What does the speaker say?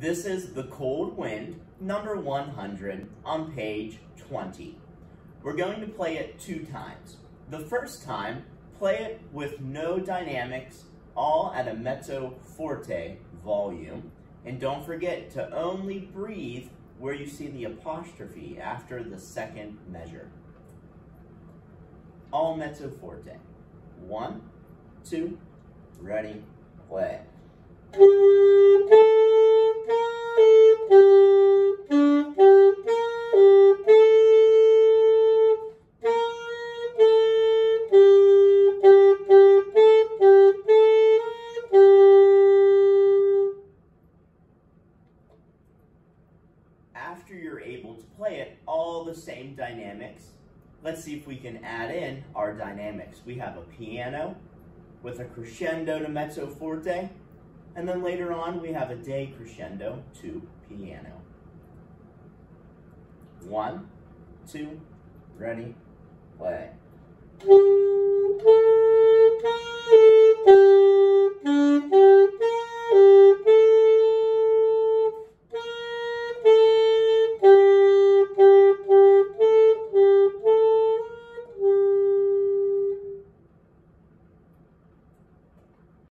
This is The Cold Wind, number 100, on page 20. We're going to play it 2 times. The first time, play it with no dynamics, all at a mezzo forte volume. And don't forget to only breathe where you see the apostrophe after the second measure. All mezzo forte. 1, 2, ready, play. After you're able to play it all the same dynamics, let's see if we can add in our dynamics. We have a piano with a crescendo to mezzo forte, and then later on we have a decrescendo to piano. 1, 2, ready, play.